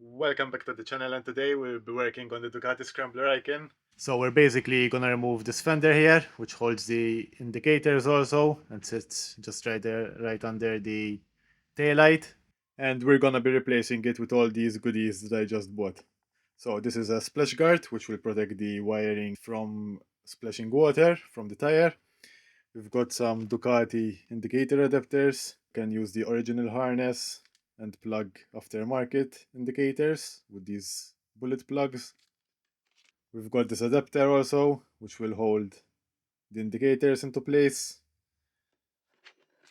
Welcome back to the channel, and today we'll be working on the Ducati Scrambler icon. So we're basically gonna remove this fender here, which holds the indicators also, and sits just right there, right under the taillight. And we're gonna be replacing it with all these goodies that I just bought. So this is a splash guard, which will protect the wiring from splashing water from the tire. We've got some Ducati indicator adapters. You can use the original harness and plug aftermarket indicators with these bullet plugs. We've got this adapter also, which will hold the indicators into place.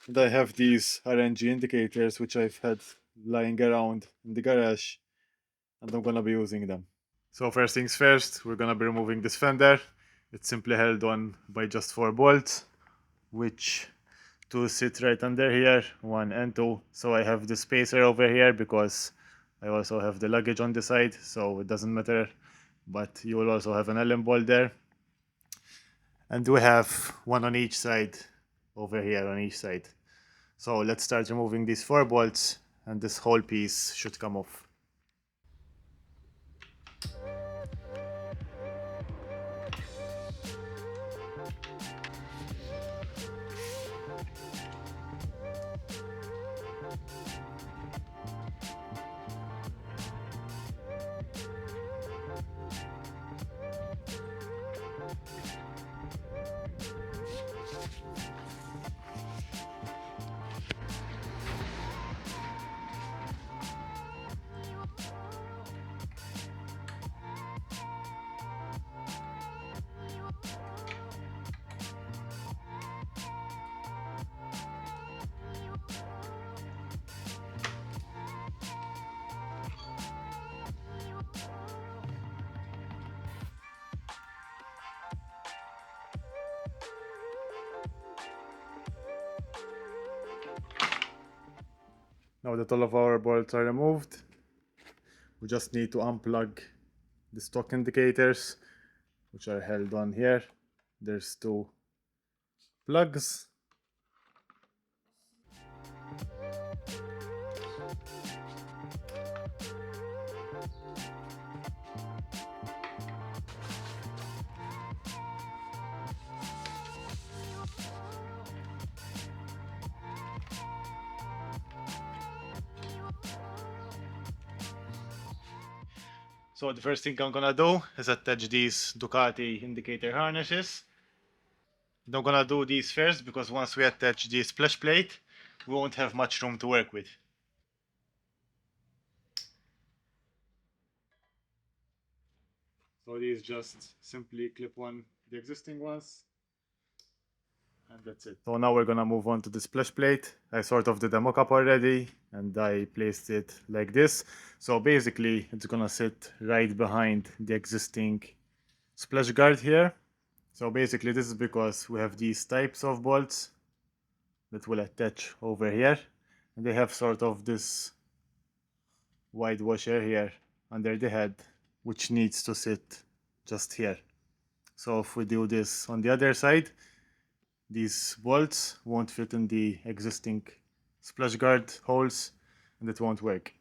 And I have these RNG indicators, which I've had lying around in the garage, and I'm gonna be using them. So first things first, we're gonna be removing this fender. It's simply held on by just 4 bolts, which two sit right under here, 1 and 2. So I have the spacer over here because I also have the luggage on the side, so it doesn't matter. But you will also have an Allen ball there. And we have one on each side over here on each side. So let's start removing these 4 bolts, and this whole piece should come off. Now that all of our bolts are removed, we just need to unplug the stock indicators, which are held on here. There's 2 plugs. So the first thing I'm gonna do is attach these Ducati indicator harnesses. And I'm gonna do these first because once we attach the splash plate, we won't have much room to work with. So these just simply clip on the existing ones, and that's it. So now we're gonna move on to the splash plate. I sort of did a mock-up already, and I placed it like this. So basically, it's gonna sit right behind the existing splash guard here. So basically, this is because we have these types of bolts that will attach over here, and they have sort of this wide washer here under the head, which needs to sit just here. So if we do this on the other side, these bolts won't fit in the existing splash guard holes, and it won't work.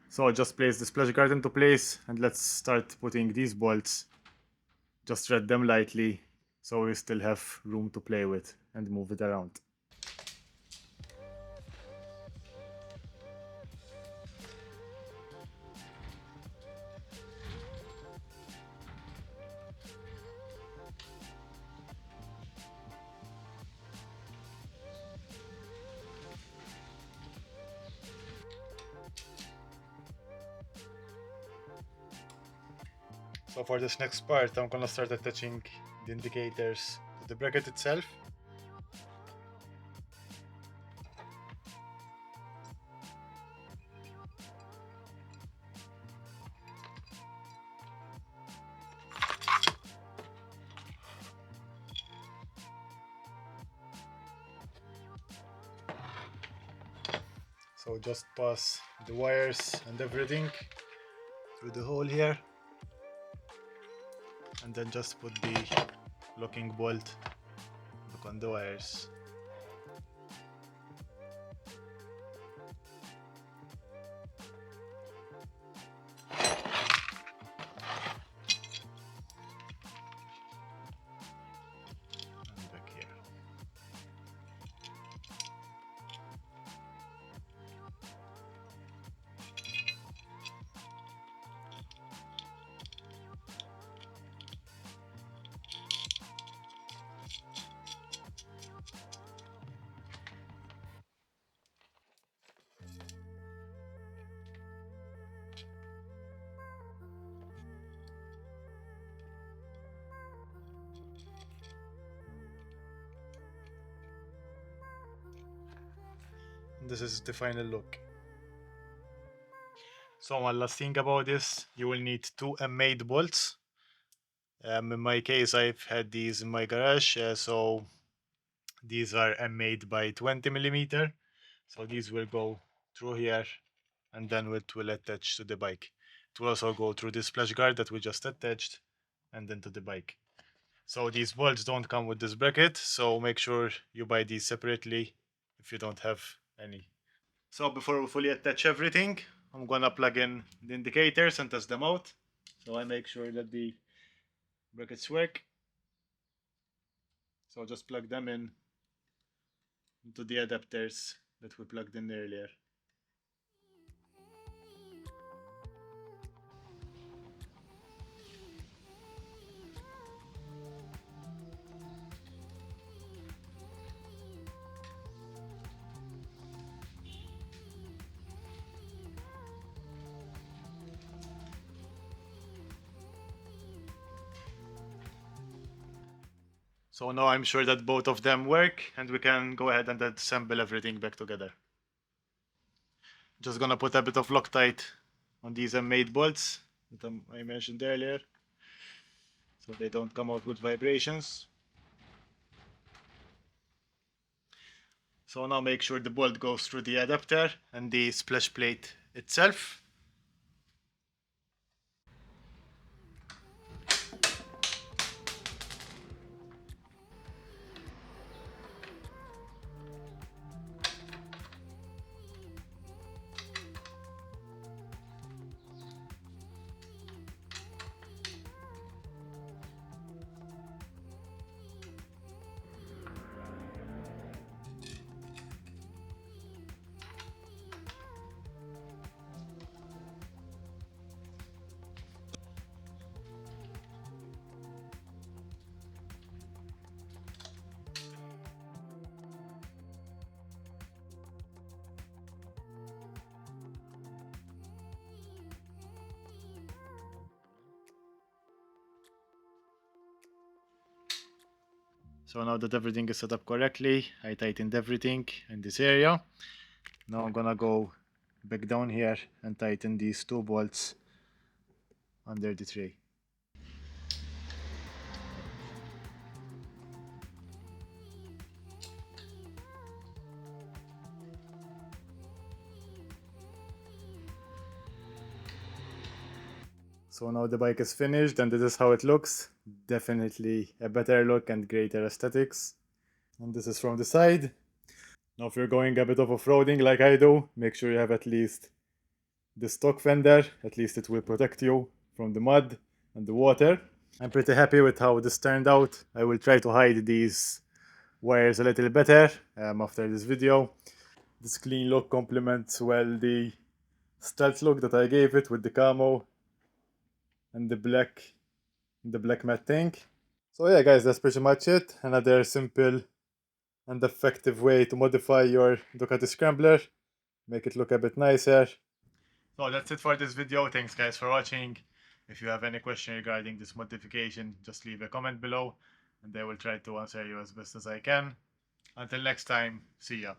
So just place the splash guard into place, and let's start putting these bolts. Just thread them lightly so we still have room to play with and move it around. So for this next part, I'm gonna start attaching the indicators to the bracket itself. So just pass the wires and everything through the hole here, and then just put the locking bolt back on the wires. This is the final look. So one last thing about this, you will need two M8 bolts. In my case, I've had these in my garage, so these are M8 by 20 millimeter. So these will go through here, and then it will attach to the bike. It will also go through this splash guard that we just attached, and then to the bike. So these bolts don't come with this bracket, so make sure you buy these separately if you don't have any. So before we fully attach everything, I'm gonna plug in the indicators and test them out. So I make sure that the brackets work. So just plug them in into the adapters that we plugged in earlier. So now I'm sure that both of them work, and we can go ahead and assemble everything back together. Just gonna put a bit of Loctite on these M8 bolts that I mentioned earlier, so they don't come out with vibrations. So now make sure the bolt goes through the adapter and the splash plate itself. So now that everything is set up correctly, I tightened everything in this area. Now I'm gonna go back down here and tighten these two bolts under the tray. So now the bike is finished and this is how it looks. Definitely a better look and greater aesthetics. And this is from the side. Now if you're going a bit of off-roading like I do, make sure you have at least the stock fender. At least it will protect you from the mud and the water. I'm pretty happy with how this turned out. I will try to hide these wires a little better after this video. This clean look complements well the stealth look that I gave it with the camo and the black matte tank. So yeah guys, that's pretty much it. Another simple and effective way to modify your Ducati Scrambler, make it look a bit nicer. So that's it for this video. Thanks guys for watching. If you have any question regarding this modification, just leave a comment below and I will try to answer you as best as I can. Until next time, see ya.